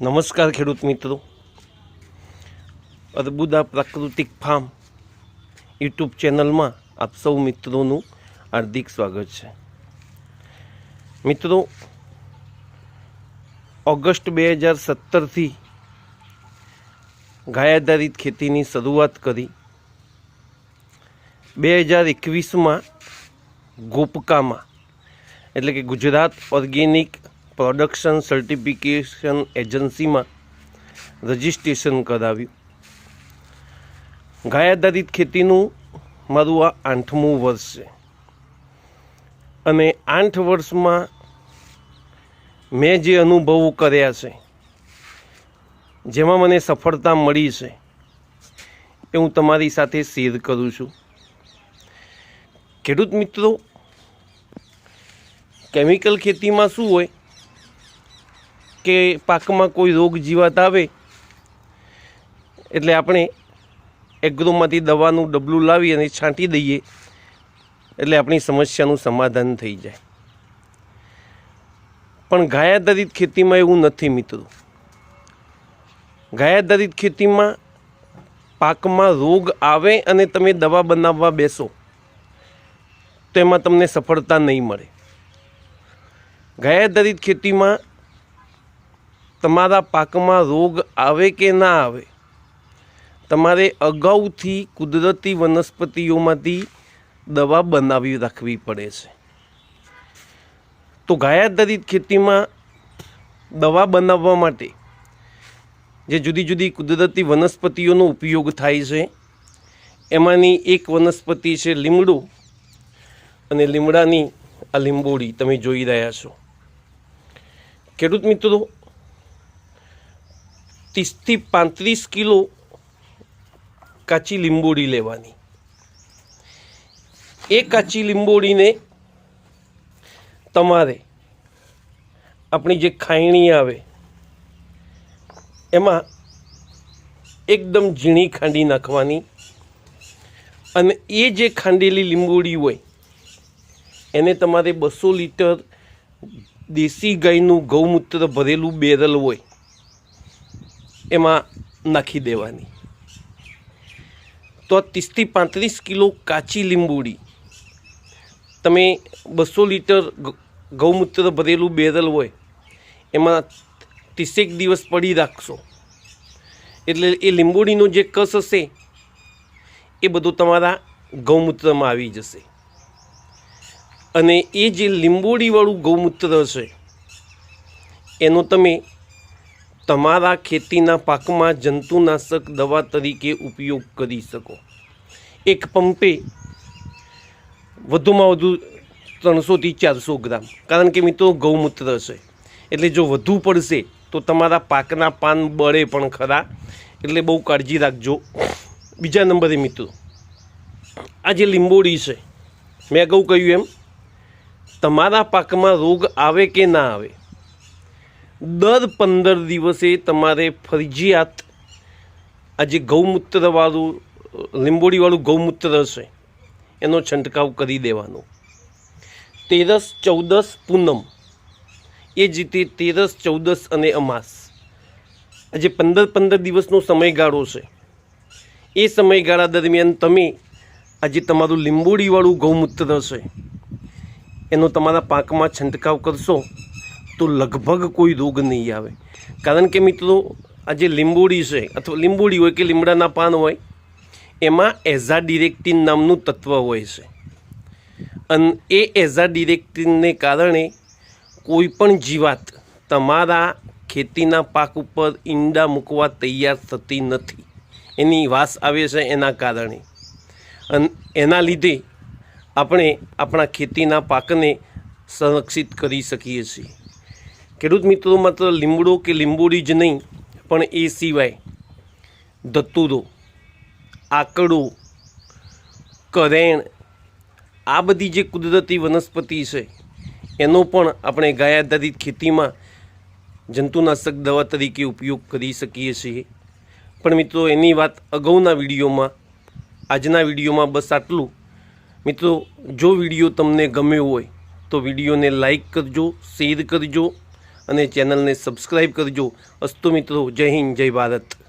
નમસ્કાર ખેડૂત મિત્રો, અર્બુદા પ્રાકૃતિક ફાર્મ યુટ્યુબ ચેનલમાં આપ સૌ મિત્રોનું હાર્દિક સ્વાગત છે. મિત્રો, ઓગસ્ટ 2017થી ગાય આધારિત ખેતીની શરૂઆત કરી. 2021માં ગોપકામાં એટલે કે ગુજરાત ઓર્ગેનિક પ્રોડક્શન સર્ટિફિકેશન એજન્સીમાં રજિસ્ટ્રેશન કરાવ્યું. ગાય આધારિત ખેતીનું મારું આ 8મું વર્ષ છે અને 8 વર્ષમાં મેં જે અનુભવો કર્યા છે, જેમાં મને સફળતા મળી છે, એ હું તમારી સાથે શેર કરું છું. ખેડૂત મિત્રો, કેમિકલ ખેતીમાં શું હોય કે પાકમાં કોઈ રોગ જીવાત આવે એટલે આપણે એગ્રોમાંથી દવાનું ડબલું લાવી અને છાંટી દઈએ એટલે આપણી સમસ્યાનું સમાધાન થઈ જાય. પણ ગાય આધારિત ખેતીમાં એવું નથી મિત્રો. ગાય આધારિત ખેતીમાં પાકમાં રોગ આવે અને તમે દવા બનાવવા બેસો તો એમાં તમને સફળતા નહીં મળે. ગાય આધારિત ખેતીમાં તમારા પાકમાં રોગ આવે કે ના આવે, તમારે અગાઉથી કુદરતી વનસ્પતિઓમાંથી દવા બનાવી રાખવી પડે છે. તો ગાય આધારિત ખેતીમાં દવા બનાવવા માટે જે જુદી જુદી કુદરતી વનસ્પતિઓનો ઉપયોગ થાય છે, એમાંની એક વનસ્પતિ છે લીમડો, અને લીમડાની આ લીંબોળી તમે જોઈ રહ્યા છો. ખેડૂત મિત્રો, 30 થી 35 કિલો કાચી લીંબોળી લેવાની. એ કાચી લીંબોળીને તમારે આપણી જે ખાયણી આવે એમાં એકદમ ઝીણી ખાંડી નાખવાની, અને એ જે ખાંડેલી લીંબોળી હોય એને તમારે 200 લીટર દેશી ગાયનું ગૌમૂત્ર ભરેલું બેરલ હોય એમાં નાખી દેવાની. તો 30 થી 35 કિલો કાચી લીંબોળી તમે 200 લીટર ગૌમૂત્ર ભરેલું બેરલ હોય એમાં 30 દિવસ પડી રાખશો એટલે એ લીંબોળીનો જે કસ હશે એ બધું તમારા ગૌમૂત્રમાં આવી જશે. અને એ જે લીંબોળીવાળું ગૌમૂત્ર છે એનો તમે તમારા ખેતીના પાકમાં જંતુનાશક દવા તરીકે ઉપયોગ કરી શકો. એક પંપે વધુમાં વધુ 300 થી 400 ગ્રામ, કારણ કે મિત્રો ગૌમૂત્ર છે એટલે જો વધુ પડશે તો તમારા પાકના પાન બળે પણ ખરા, એટલે બહુ કાળજી રાખજો. બીજા નંબરે મિત્રો, આ જે લીંબોળી છે, મેં અગાઉ કહ્યું એમ, તમારા પાકમાં રોગ આવે કે ના આવે, દર 15 દિવસે તમારે ફરજિયાત આ જે ગૌમૂત્રવાળું લીંબોળીવાળું ગૌમૂત્ર છે એનો છંટકાવ કરી દેવાનો. 13, 14 પૂનમ, એ જ રીતે 13, 14 અને અમાસ, આ જે 15 દિવસનો સમયગાળો છે, એ સમયગાળા દરમિયાન તમે આ જે તમારું લીંબોળીવાળું ગૌમૂત્ર છે એનો તમારા પાકમાં છંટકાવ કરશો તો લગભગ કોઈ રોગ નહીં આવે. કારણ કે મિત્રો, આ જે લીંબોળી છે અથવા લીંબોળી હોય કે લીમડાના પાન હોય એમાં એઝાડિરેક્ટિન નામનું તત્વ હોય છે, અને એ એઝાડિરેક્ટિનને કારણે કોઈ પણ જીવાત તમારા ખેતીના પાક ઉપર ઈંડા મૂકવા તૈયાર થતી નથી. એની વાસ આવે છે એના કારણે, અને એના લીધે આપણે આપણા ખેતીના પાકને સંરક્ષિત કરી શકીએ છીએ. ખેડૂત મિત્રો, માત્ર લીમડો કે લીંબોળી જ નહીં, પણ એ સિવાય ધતુરો, આકડો, કરેણ, આ બધી જે કુદરતી વનસ્પતિ છે એનો પણ આપણે ગાય આધારિત ખેતીમાં જંતુનાશક દવા તરીકે ઉપયોગ કરી શકીએ છીએ. પણ મિત્રો, એની વાત અગાઉના વિડીયોમાં, આજના વિડીયોમાં બસ આટલું. મિત્રો, જો વિડીયો તમને ગમ્યો હોય તો વિડીયોને લાઈક કરજો, શેર કરજો અને ચેનલને સબસ્ક્રાઈબ કરજો. અસ્તુ મિત્રો, જય હિન્દ, જય ભારત.